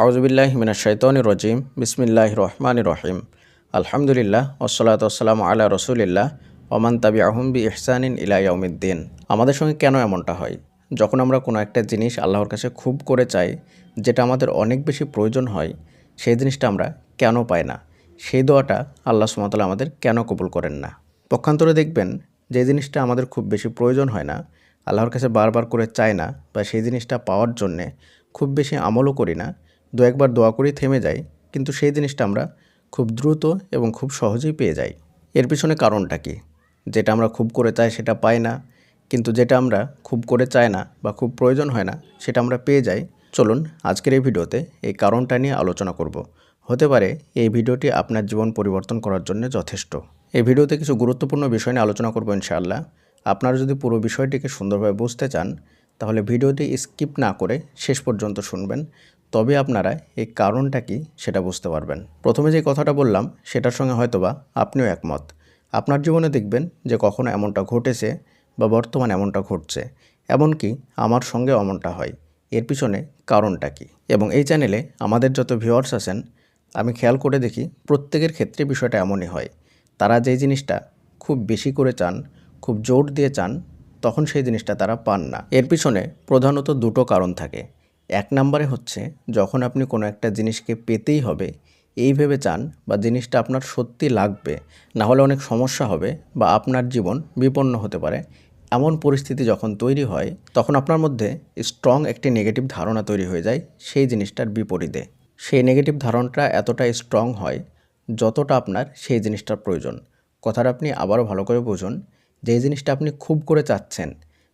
আউযুবিল্লাহি মিনাশ শাইতানির রাজিম বিসমিল্লাহির রহমানির রহিম আলহামদুলিল্লাহ ওয়াসসালাতু ওয়াসসালামু আলা রাসূলিল্লাহ ওয়া মান তাবিআহুম বিইহসানিন ইলা ইয়াউমিদ্দিন। আমাদের সঙ্গে কেন এমনটা হয়? যখন আমরা কোনো একটা জিনিস আল্লাহর কাছে খুব করে চাই, যেটা আমাদের অনেক বেশি প্রয়োজন হয়, সেই জিনিসটা আমরা কেন পাই না? সেই দোয়াটা আল্লাহ সুবহানাহু ওয়া তাআলা আমাদের কেন কবুল করেন না? পক্ষান্তরে দেখবেন যে জিনিসটা আমাদের খুব বেশি প্রয়োজন হয় না, আল্লাহর কাছে বারবার করে চাই না, বা সেই জিনিসটা পাওয়ার জন্যে খুব বেশি আমলও করি না, দু একবার দোয়া করেই থেমে যাই, কিন্তু সেই জিনিসটা আমরা খুব দ্রুত এবং খুব সহজেই পেয়ে যাই। এর পিছনে কারণটা কি? যেটা আমরা খুব করে চাই সেটা পাই না, কিন্তু যেটা আমরা খুব করে চাই না বা খুব প্রয়োজন হয় না সেটা আমরা পেয়ে যাই। চলুন আজকের এই ভিডিওতে এই কারণটা নিয়ে আলোচনা করব। হতে পারে এই ভিডিওটি আপনার জীবন পরিবর্তন করার জন্য যথেষ্ট। এই ভিডিওতে কিছু গুরুত্বপূর্ণ বিষয় নিয়ে আলোচনা করব ইনশাআল্লাহ। আপনারা যদি পুরো বিষয়টিকে সুন্দরভাবে বুঝতে চান, তাহলে ভিডিওটি স্কিপ না করে শেষ পর্যন্ত শুনবেন, তবে আপনারা এই কারণটা কি সেটা বুঝতে পারবেন। প্রথমে যে কথাটা বললাম সেটার সঙ্গে হয়তোবা আপনিও একমত। আপনার জীবনে দেখবেন যে কখনো এমনটা ঘটেছে বা বর্তমানে এমনটা ঘটছে, এমনকি আমার সঙ্গেও এমনটা হয়। এর পিছনে কারণটা কি? এবং এই চ্যানেলে আমাদের যত ভিউয়ার্স আছেন, আমি খেয়াল করে দেখি প্রত্যেকের ক্ষেত্রে বিষয়টা এমনই হয়। তারা যেই জিনিসটা খুব বেশি করে চান, খুব জোর দিয়ে চান, তখন সেই জিনিসটা তারা পান না। এর পিছনে প্রধানত দুটো কারণ থাকে। এক নম্বরে হচ্ছে, যখন আপনি কোনো একটা জিনিসকে পেতেই হবে এই ভেবে চান, বা জিনিসটা আপনার সত্যি লাগবে, না হলে অনেক সমস্যা হবে বা আপনার জীবন বিপন্ন হতে পারে, এমন পরিস্থিতি যখন তৈরি হয়, তখন আপনার মধ্যে স্ট্রং একটি নেগেটিভ ধারণা তৈরি হয়ে যায় সেই জিনিসটার বিপরীতে। সেই নেগেটিভ ধারণাটা এতটা স্ট্রং হয় যতটা আপনার সেই জিনিসটার প্রয়োজন। কথাটা আপনি আবারও ভালো করে বুঝুন। যে জিনিসটা আপনি খুব করে চাচ্ছেন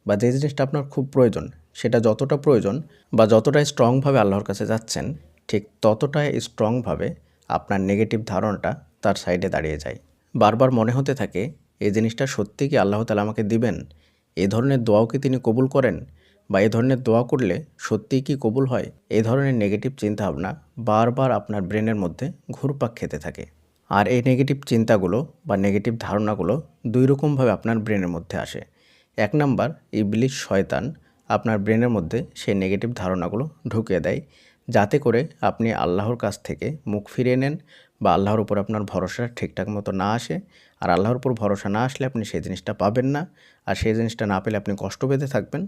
বা যে জিনিসটা আপনার খুব প্রয়োজন, সেটা যতটা প্রয়োজন বা যতটা স্ট্রংভাবে আল্লাহর কাছে যাচ্ছেন, ঠিক ততটাই স্ট্রংভাবে আপনার নেগেটিভ ধারণাটা তার সাইডে দাঁড়িয়ে যায়। বারবার মনে হতে থাকে, এই জিনিসটা সত্যি কি আল্লাহ তাআলা আমাকে দিবেন? এই ধরনের দোয়াও কি তিনি কবুল করেন? বা এই ধরনের দোয়া করলে সত্যিই কি কবুল হয়? এই ধরনের নেগেটিভ চিন্তাভাবনা বারবার আপনার ব্রেনের মধ্যে ঘুরপাক খেতে থাকে। আর এই নেগেটিভ চিন্তাগুলো বা নেগেটিভ ধারণাগুলো দুই রকমভাবে আপনার ব্রেনের মধ্যে আসে। এক নাম্বার, ইবলিস শয়তান আপনার ব্রেনের মধ্যে সেই নেগেটিভ ধারণাগুলো ঢুকিয়ে দেয়, যাতে করে আপনি আল্লাহর কাছ থেকে মুখ ফিরিয়ে নেন, বা আল্লাহর উপর আপনার ভরসা ঠিকঠাক মতো না আসে। আর আল্লাহর উপর ভরসা না আসলে আপনি সেই জিনিসটা পাবেন না, আর সেই জিনিসটা না পেলে আপনি কষ্ট পেতে থাকবেন,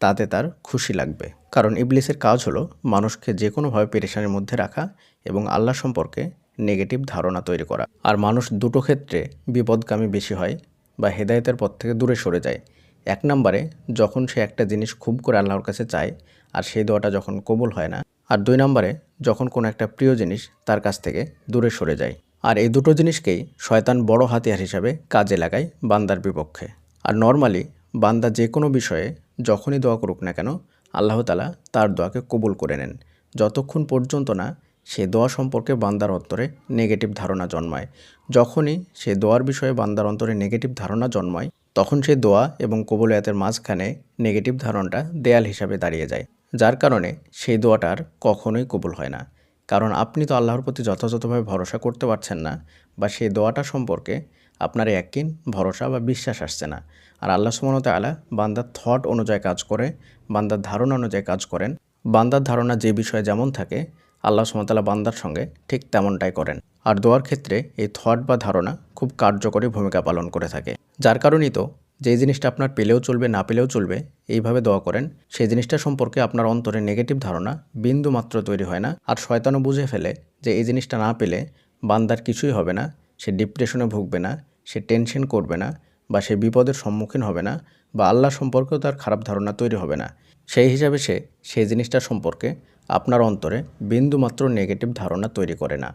তাতে তার খুশি লাগবে। কারণ ইবলিসের কাজ হলো মানুষকে যে কোনোভাবে পেরেশানির মধ্যে রাখা এবং আল্লাহ সম্পর্কে নেগেটিভ ধারণা তৈরি করা। আর মানুষ দুটো ক্ষেত্রে বিপদগামী বেশি হয় বা হেদায়েতের পথ থেকে দূরে সরে যায়। এক নম্বরে, যখন সে একটা জিনিস খুব করে আল্লাহর কাছে চায় আর সেই দোয়াটা যখন কবুল হয় না। আর দুই নম্বরে, যখন কোনো একটা প্রিয় জিনিস তার কাছ থেকে দূরে সরে যায়। আর এই দুটো জিনিসকেই শয়তান বড় হাতিয়ার হিসাবে কাজে লাগায় বান্দার বিপক্ষে। আর নর্মালি বান্দা যে কোনো বিষয়ে যখনই দোয়া করুক না কেন, আল্লাহ তাআলা তার দোয়াকে কবুল করে নেন, যতক্ষণ পর্যন্ত না সে দোয়া সম্পর্কে বান্দার অন্তরে নেগেটিভ ধারণা জন্মায়। যখনই সে দোয়ার বিষয়ে বান্দার অন্তরে নেগেটিভ ধারণা জন্মায়, তখন সে দোয়া এবং কবুলিয়াতের মাঝখানে নেগেটিভ ধারণাটা দেয়াল হিসাবে দাঁড়িয়ে যায়, যার কারণে সেই দোয়াটার কখনোই কবুল হয় না। কারণ আপনি তো আল্লাহর প্রতি যথাযথভাবে ভরসা করতে পারছেন না, বা সেই দোয়াটা সম্পর্কে আপনার ইয়াকিন, ভরসা বা বিশ্বাস আসছে না। আর আল্লাহ সুবহানাহু ওয়া তাআলা বান্দার থট অনুযায়ী কাজ করে, বান্দার ধারণা অনুযায়ী কাজ করেন। বান্দার ধারণা যে বিষয়ে যেমন থাকে, আল্লাহ সুবহানাহু ওয়া তাআলা বান্দার সঙ্গে ঠিক তেমনটাই করেন। আর দোয়ার ক্ষেত্রে এই থট বা ধারণা খুব কার্যকরী ভূমিকা পালন করে থাকে। যার কারণেই তো যে জিনিসটা আপনার পেলেও চলবে, না পেলেও চলবে, এইভাবে দোয়া করেন, সেই জিনিসটা সম্পর্কে আপনার অন্তরে নেগেটিভ ধারণা বিন্দু মাত্র তৈরি হয় না। আর শয়তানও বুঝে ফেলে যে এই জিনিসটা না পেলে বান্দার কিছুই হবে না, সে ডিপ্রেশনে ভুগবে না, সে টেনশন করবে না, বা সে বিপদের সম্মুখীন হবে না, বা আল্লাহ সম্পর্কেও তার খারাপ ধারণা তৈরি হবে না। সেই হিসাবে সে সেই জিনিসটা সম্পর্কে আপনার অন্তরে বিন্দুমাত্র নেগেটিভ ধারণা তৈরি করে না।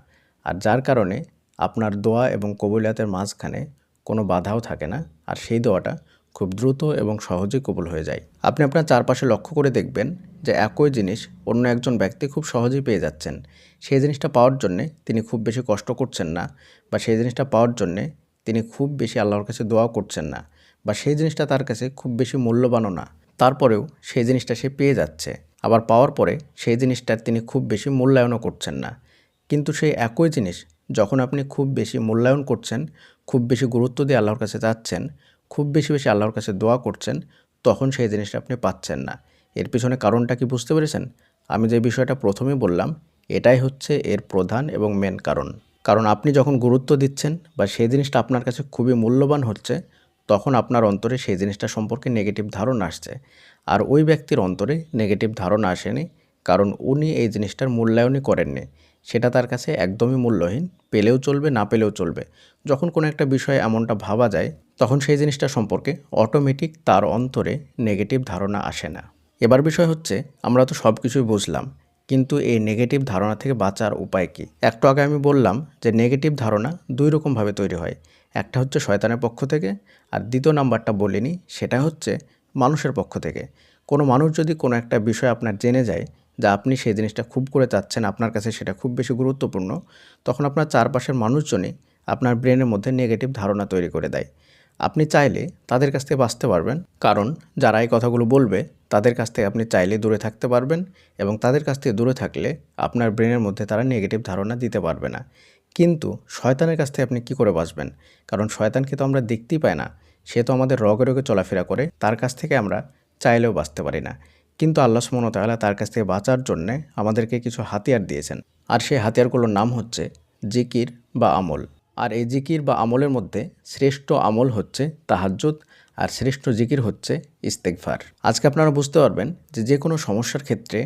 আর যার কারণে আপনার দোয়া এবং কবুলিয়াতের মাঝখানে কোনো বাধাও থাকে না, আর সেই দোয়াটা খুব দ্রুত এবং সহজেই কবুল হয়ে যায়। আপনি আপনার চারপাশে লক্ষ্য করে দেখবেন যে একই জিনিস অন্য একজন ব্যক্তি খুব সহজেই পেয়ে যাচ্ছেন। সেই জিনিসটা পাওয়ার জন্যে তিনি খুব বেশি কষ্ট করছেন না, বা সেই জিনিসটা পাওয়ার জন্যে তিনি খুব বেশি আল্লাহর কাছে দোয়া করছেন না, বা সেই জিনিসটা তার কাছে খুব বেশি মূল্যবানও না। তারপরেও সেই জিনিসটা সে পেয়ে যাচ্ছে। আবার পাওয়ার পরে সেই জিনিসটার তিনি খুব বেশি মূল্যায়নও করছেন না। কিন্তু সেই একই জিনিস যখন আপনি খুব বেশি মূল্যায়ন করছেন, খুব বেশি গুরুত্ব দিয়ে আল্লাহর কাছে চাচ্ছেন, খুব বেশি বেশি আল্লাহর কাছে দোয়া করছেন, তখন সেই জিনিসটা আপনি পাচ্ছেন না। এর পিছনে কারণটা কি বুঝতে পেরেছেন? আমি যে বিষয়টা প্রথমেই বললাম, এটাই হচ্ছে এর প্রধান এবং মেন কারণ। কারণ আপনি যখন গুরুত্ব দিচ্ছেন বা সেই জিনিসটা আপনার কাছে খুবই মূল্যবান হচ্ছে, তখন আপনার অন্তরে সেই জিনিসটা সম্পর্কে নেগেটিভ ধারণা আসছে। আর ওই ব্যক্তির অন্তরে নেগেটিভ ধারণা আসেনি, কারণ উনি এই জিনিসটার মূল্যায়নই করেননি। সেটা তার কাছে একদমই মূল্যহীন, পেলেও চলবে না পেলেও চলবে। যখন কোনো একটা বিষয়ে এমনটা ভাবা যায়, তখন সেই জিনিসটা সম্পর্কে অটোমেটিক তার অন্তরে নেগেটিভ ধারণা আসে না। এবার বিষয় হচ্ছে, আমরা তো সব কিছুই বুঝলাম, কিন্তু এই নেগেটিভ ধারণা থেকে বাঁচার উপায় কী? একটু আগে আমি বললাম যে নেগেটিভ ধারণা দুই রকমভাবে তৈরি হয়। একটা হচ্ছে শয়তানের পক্ষ থেকে, আর দ্বিতীয় নাম্বারটা বলিনি, সেটা হচ্ছে মানুষের পক্ষ থেকে। কোনো মানুষ যদি কোনো একটা বিষয় আপনার জেনে যায় যা আপনি সেই জিনিসটা খুব করে চাচ্ছেন, আপনার কাছে সেটা খুব বেশি গুরুত্বপূর্ণ, তখন আপনার চারপাশের মানুষজনই আপনার ব্রেনের মধ্যে নেগেটিভ ধারণা তৈরি করে দেয়। আপনি চাইলে তাদের কাছ থেকে বাঁচতে পারবেন, কারণ যারা এই কথাগুলো বলবে তাদের কাছ থেকে আপনি চাইলে দূরে থাকতে পারবেন, এবং তাদের কাছ থেকে দূরে থাকলে আপনার ব্রেনের মধ্যে তারা নেগেটিভ ধারণা দিতে পারবে না। কিন্তু শয়তানের কাছ থেকে আপনি কী করে বাঁচবেন? কারণ শয়তানকে তো আমরা দেখতেই পাই না, সে তো আমাদের রগে রগে চলাফেরা করে, তার কাছ থেকে আমরা চাইলেও বাঁচতে পারি না। কিন্তু আল্লাহ সুবহানাহু ওয়া তাআলা তার কাছ থেকে বাঁচার জন্যে আমাদেরকে কিছু হাতিয়ার দিয়েছেন, আর সেই হাতিয়ারগুলোর নাম হচ্ছে জিকির বা আমল। আর এই জিকির বা আমলের মধ্যে শ্রেষ্ঠ আমল হচ্ছে তাহাজ্জুদ, আর শ্রেষ্ঠ জিকির হচ্ছে ইস্তেগফার। আজকে আপনারা বুঝতে পারবেন যে যে কোনো সমস্যার ক্ষেত্রে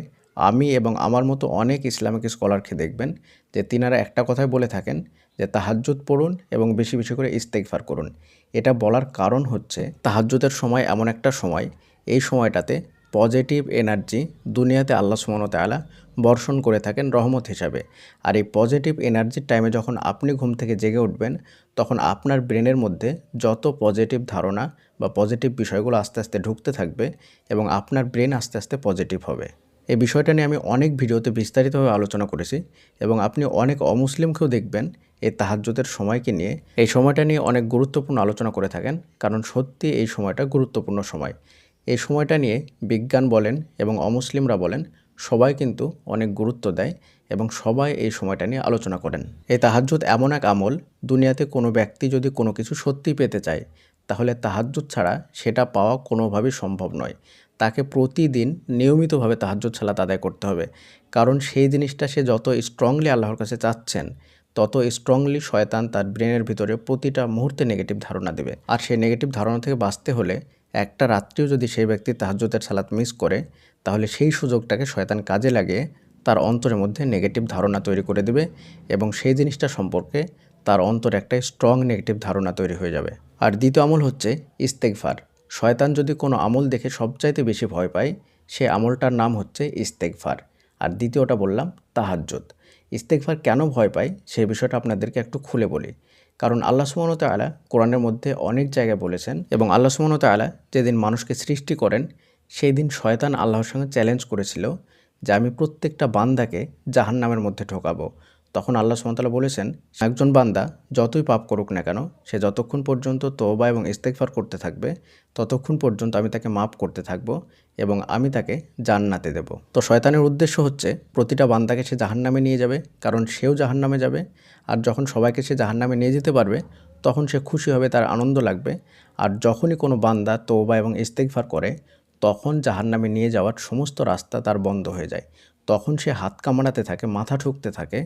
আমি এবং আমার মতো অনেক ইসলামিক স্কলারকে দেখবেন যে তিনারা একটা কথাই বলে থাকেন যে তাহাজ্জুদ পড়ুন এবং বেশি বেশি করে ইস্তেগফার করুন। এটা বলার কারণ হচ্ছে তাহাজ্জুদের সময় এমন একটা সময়, এই সময়টাতে পজিটিভ এনার্জি দুনিয়াতে আল্লাহ সুবহানাহু ওয়া তাআলা বর্ষণ করে থাকেন রহমত হিসাবে। আর এই পজিটিভ এনার্জির টাইমে যখন আপনি ঘুম থেকে জেগে উঠবেন, তখন আপনার ব্রেনের মধ্যে যত পজিটিভ ধারণা বা পজিটিভ বিষয়গুলো আস্তে আস্তে ঢুকতে থাকবে, এবং আপনার ব্রেন আস্তে আস্তে পজিটিভ হবে। এই বিষয়টা নিয়ে আমি অনেক ভিডিওতে বিস্তারিতভাবে আলোচনা করেছি, এবং আপনি অনেক অমুসলিমকেও দেখবেন এই তাহাজ্জুদের সময়কে নিয়ে, এই সময়টা নিয়ে অনেক গুরুত্বপূর্ণ আলোচনা করে থাকেন, কারণ সত্যি এই সময়টা গুরুত্বপূর্ণ সময়। এই সময়টা নিয়ে বিজ্ঞান বলেন এবং অমুসলিমরা বলেন, সবাই কিন্তু অনেক গুরুত্ব দেয় এবং সবাই এই সময়টা নিয়ে আলোচনা করেন। এই তাহাজ্জুদ এমন এক আমল, দুনিয়াতে কোনো ব্যক্তি যদি কোনো কিছু সত্যি পেতে চায়, তাহলে তাহাজ্জুদ ছাড়া সেটা পাওয়া কোনোভাবেই সম্ভব নয়। তাকে প্রতিদিন নিয়মিতভাবে তাহাজ্জুদ সালাত আদায় করতে হবে, কারণ সেই জিনিসটা সে যত স্ট্রংলি আল্লাহর কাছে চাচ্ছেন, তত স্ট্রংলি শয়তান তার ব্রেনের ভিতরে প্রতিটা মুহূর্তে নেগেটিভ ধারণা দেবে। আর সেই নেগেটিভ ধারণা থেকে বাঁচতে হলে একটা রাত্রিও যদি সেই ব্যক্তি তাহাজ্জুদের সালাত মিস করে, তাহলে সেই সুযোগটাকে শয়তান কাজে লাগিয়ে তার অন্তরের মধ্যে নেগেটিভ ধারণা তৈরি করে দেবে, এবং সেই জিনিসটা সম্পর্কে তার অন্তরে একটা স্ট্রং নেগেটিভ ধারণা তৈরি হয়ে যাবে। আর দ্বিতীয় আমল হচ্ছে ইস্তেগফার। শয়তান যদি কোনো আমল দেখে সবচাইতে বেশি ভয় পায়, সে আমলটার নাম হচ্ছে ইস্তেগফার। আর দ্বিতীয়টা বললাম তাহাজ্জুদ। ইস্তেগফার কেন ভয় পায় সেই বিষয়টা আপনাদেরকে একটু খুলে বলি। কারণ আল্লাহ সুবহানাহু ওয়া তাআলা কোরআনের মধ্যে অনেক জায়গায় বলেছেন, এবং আল্লাহ সুবহানাহু ওয়া তাআলা যেদিন মানুষকে সৃষ্টি করেন, সেই দিন শয়তান আল্লাহর সঙ্গে চ্যালেঞ্জ করেছিল যে আমি প্রত্যেকটা বান্দাকে জাহান্নামের মধ্যে ঢোকাবো। তখন আল্লাহ সুবহানাহু ওয়া তাআলা বলেছেন, একজন বান্দা যতই পাপ করুক না কেন, সে যতক্ষণ পর্যন্ত তওবা এবং ইস্তেগফার করতে থাকবে, ততক্ষণ পর্যন্ত আমি তাকে মাফ করতে থাকবো এবং আমি তাকে জান্নাতে দেব। তো শয়তানের উদ্দেশ্য হচ্ছে প্রতিটা বান্দাকে সে জাহান্নামে নিয়ে যাবে, কারণ সেও জাহান্নামে যাবে। আর যখন সবাইকে সে জাহান্নামে নিয়ে যেতে পারবে, তখন সে খুশি হবে, তার আনন্দ লাগবে। আর যখনই কোনো বান্দা তওবা এবং ইস্তেগফার করে, তখন জাহান্নামে নিয়ে যাওয়ার সমস্ত রাস্তা তার বন্ধ হয়ে যায়। তখন সে হাত কামড়াতে থাকে, মাথা ঠুকতে থাকে,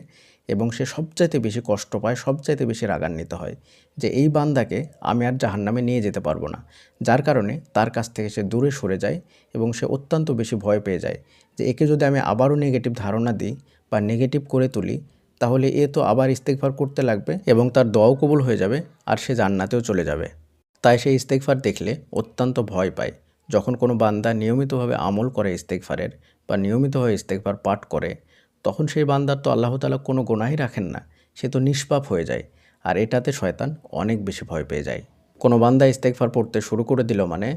এবং সে সবচাইতে বেশি কষ্ট পায়, সবচাইতে বেশি রাগান্বিত হয় যে এই বান্দাকে আমি আর জাহান্নামে নিয়ে যেতে পারবো না। যার কারণে তার কাছ থেকে সে দূরে সরে যায়, এবং সে অত্যন্ত বেশি ভয় পেয়ে যায় যে একে যদি আমি আবারও নেগেটিভ ধারণা দিই বা নেগেটিভ করে তুলি, তাহলে এ তো আবার ইস্তেগফার করতে লাগবে, এবং তার দোয়াও কবুল হয়ে যাবে, আর সে জান্নাতেও চলে যাবে। তাই সে ইস্তেগফার দেখলে অত্যন্ত ভয় পায়। যখন কোনো বান্দা নিয়মিতভাবে আমল করে ইস্তেগফারের, বা নিয়মিতভাবে ইস্তেগফার পাঠ করে, তখন সেই বান্দার তো আল্লাহ তাআলা কোনো গুনাহই রাখেন না, সে তো নিষ্পাপ হয়ে যায়। আর এটাতে শয়তান অনেক বেশি ভয় পেয়ে যায়। কোনো বান্দা ইস্তেগফার পড়তে শুরু করে দিল মানে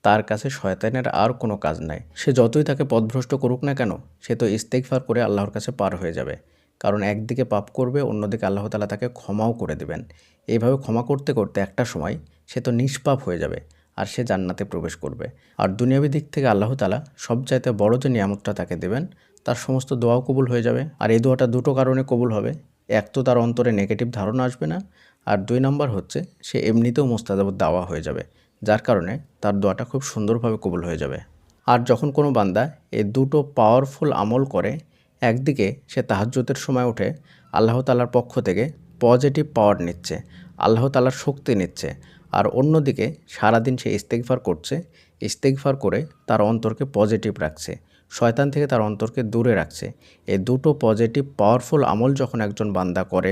তার কাছে শয়তানের আর কোনো কাজ নাই। সে যতই তাকে পথভ্রষ্ট করুক না কেন, সে তো ইস্তেগফার করে আল্লাহর কাছে পার হয়ে যাবে। কারণ একদিকে পাপ করবে, অন্যদিকে আল্লাহ তাআলা তাকে ক্ষমাও করে দেবেন। এইভাবে ক্ষমা করতে করতে একটা সময় সে তো নিষ্পাপ হয়ে যাবে, আর সে জান্নাতে প্রবেশ করবে। আর দুনিয়াবী দিক থেকে আল্লাহ তাআলা সবচাইতে বড় যে নিয়ামতটা তাকে দেবেন, তার সমস্ত দোয়াও কবুল হয়ে যাবে। আর এই দোয়াটা দুটো কারণে কবুল হবে। এক তো তার অন্তরে নেগেটিভ ধারণা আসবে না, আর দুই নাম্বার হচ্ছে সে এমনিতেও মুস্তাজাবুদ দাওয়া হয়ে যাবে, যার কারণে তার দোয়াটা খুব সুন্দরভাবে কবুল হয়ে যাবে। আর যখন কোনো বান্দা এই দুটো পাওয়ারফুল আমল করে, একদিকে সে তাহাজ্জুদের সময় উঠে আল্লাহ তাআলার পক্ষ থেকে পজিটিভ পাওয়ার নিচ্ছে, আল্লাহ তাআলার শক্তি নিচ্ছে, আর অন্যদিকে সারাদিন সে ইস্তেগফার করছে, ইস্তেগফার করে তার অন্তরকে পজিটিভ রাখছে, শয়তান থেকে তার অন্তরকে দূরে রাখছে। এই দুটো পজিটিভ পাওয়ারফুল আমল যখন একজন বান্দা করে,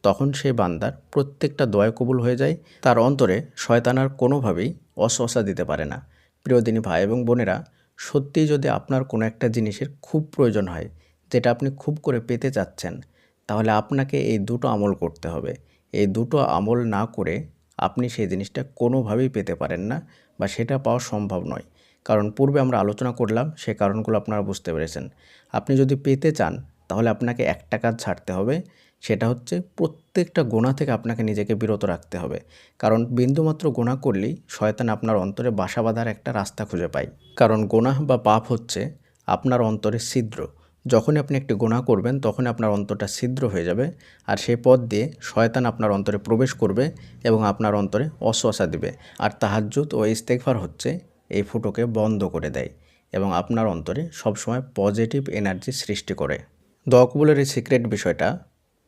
তখন সেই বান্দার প্রত্যেকটা দোয়া কবুল হয়ে যায়। তার অন্তরে শয়তান আর কোনোভাবেই অসওয়াসা দিতে পারে না। প্রিয় দিনী ভাই এবং বোনেরা, সত্যিই যদি আপনার কোনো একটা জিনিসের খুব প্রয়োজন হয়, যেটা আপনি খুব করে পেতে চাচ্ছেন, তাহলে আপনাকে এই দুটো আমল করতে হবে। এই দুটো আমল না করে আপনি সেই জিনিসটা কোনোভাবেই পেতে পারেন না, বা সেটা পাওয়া সম্ভব নয়। কারণ পূর্বে আমরা আলোচনা করলাম, সে কারণগুলো আপনারা বুঝতে পেরেছেন। আপনি যদি পেতে চান, তাহলে আপনাকে একটা কাজ ছাড়তে হবে, সেটা হচ্ছে প্রত্যেকটা গুনাহ থেকে আপনাকে নিজেকে বিরত রাখতে হবে। কারণ বিন্দুমাত্র গুনাহ করলেই শয়তান আপনার অন্তরে বাসা বাঁধার একটা রাস্তা খুঁজে পায়। কারণ গুনাহ বা পাপ হচ্ছে আপনার অন্তরের ছিদ্র। যখনই আপনি একটি গুনাহ করবেন, তখনই আপনার অন্তরটা ছিদ্র হয়ে যাবে, আর সেই পথ দিয়ে শয়তান আপনার অন্তরে প্রবেশ করবে এবং আপনার অন্তরে অসওয়াসা দিবে। আর তাহাজ্জুদ ও ইস্তেগফার হচ্ছে এই ফুটোকে বন্ধ করে দেয় এবং আপনার অন্তরে সবসময় পজিটিভ এনার্জি সৃষ্টি করে। দোয়া কবুলের এই সিক্রেট বিষয়টা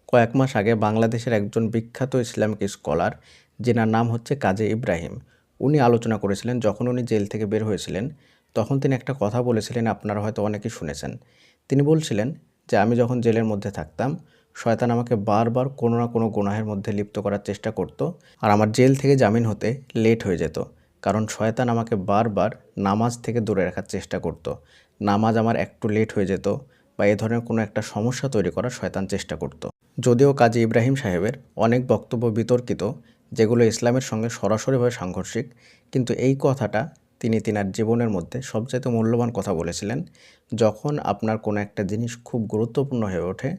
কয়েক মাস আগে বাংলাদেশের একজন বিখ্যাত ইসলামিক স্কলার, যেনার নাম হচ্ছে কাজী ইব্রাহিম, উনি আলোচনা করেছিলেন। যখন উনি জেল থেকে বের হয়েছিলেন, তখন তিনি একটা কথা বলেছিলেন, আপনারা হয়তো অনেকেই শুনেছেন। তিনি বলছিলেন যে, আমি যখন জেলের মধ্যে থাকতাম, শয়তান আমাকে বারবার কোনো না কোনো গুনাহের মধ্যে লিপ্ত করার চেষ্টা করত, আর আমার জেল থেকে জামিন হতে লেট হয়ে যেত। কারণ শয়তান আমাকে বারবার নামাজ থেকে দূরে রাখার চেষ্টা করত। নামাজ আমার একটু লেট হয়ে যেত, বা এ ধরনের কোনো একটা সমস্যা তৈরি করার শয়তান চেষ্টা করত। যদিও কাজী ইব্রাহিম সাহেবের অনেক বক্তব্য বিতর্কিত, যেগুলো ইসলামের সঙ্গে সরাসরিভাবে সাংঘর্ষিক, কিন্তু এই কথাটা তিনি তিনার জীবনের মধ্যে সবচাইতে মূল্যবান কথা বলেছিলেন। যখন আপনার কোনো একটা জিনিস খুব গুরুত্বপূর্ণ হয়ে ওঠে,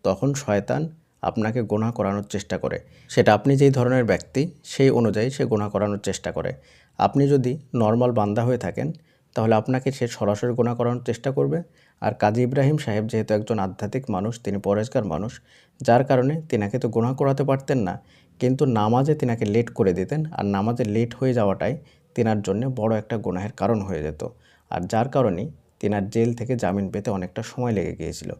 তখন শয়তান আপনাকে গুনাহ করানোর চেষ্টা করে। সেটা আপনি যেই ধরনের ব্যক্তি, সেই অনুযায়ী সে গুনাহ করানোর চেষ্টা করে। আপনি যদি নর্মাল বান্দা হয়ে থাকেন, তাহলে আপনাকে সে সরাসরি গুনাহ করানোর চেষ্টা করবে। আর কাজী ইব্রাহিম সাহেব যেহেতু একজন আধ্যাত্মিক মানুষ, তিনি পরেজগার মানুষ, যার কারণে তিনাকে তো গুনাহ করাতে পারতেন না, কিন্তু নামাজে তিনাকে লেট করে দিতেন, আর নামাজে লেট হয়ে যাওয়াটাই তিনার জন্য বড় একটা গুনাহের কারণ হয়ে যেত। আর যার কারণেই তিনার জেল থেকে জামিন পেতে অনেকটা সময় লেগে গিয়েছিল,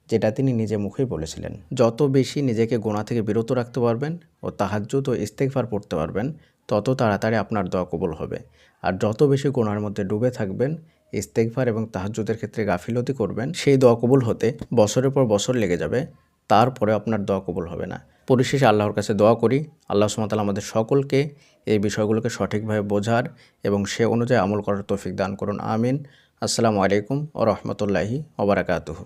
যেটা তিনি নিজে মুখেই বলেছিলেন। যত বেশি নিজেকে গুনাহ থেকে বিরত রাখতে পারবেন ও তাহাজ্জুদ ও ইস্তেগফার পড়তে পারবেন, তত তাড়াতাড়ি আপনার দোয়া কবুল হবে। আর যত বেশি গুনাহের মধ্যে ডুবে থাকবেন, ইস্তেগফার এবং তাহাজ্জুদের ক্ষেত্রে গাফিলতি করবেন, সেই দোয়া কবুল হতে বছরের পর বছর লেগে যাবে, তারপরে আপনার দোয়া কবুল হবে না। পরিশেষে আল্লাহর কাছে দোয়া করি, আল্লাহ সুবহানাহু ওয়া তাআলা আমাদের সকলকে এই বিষয়গুলোকে সঠিকভাবে বোঝার এবং সে অনুযায়ী আমল করার তৌফিক দান করুন। আমিন। আসসালামু আলাইকুম ওয়া রাহমাতুল্লাহি ওয়া বারাকাতুহু।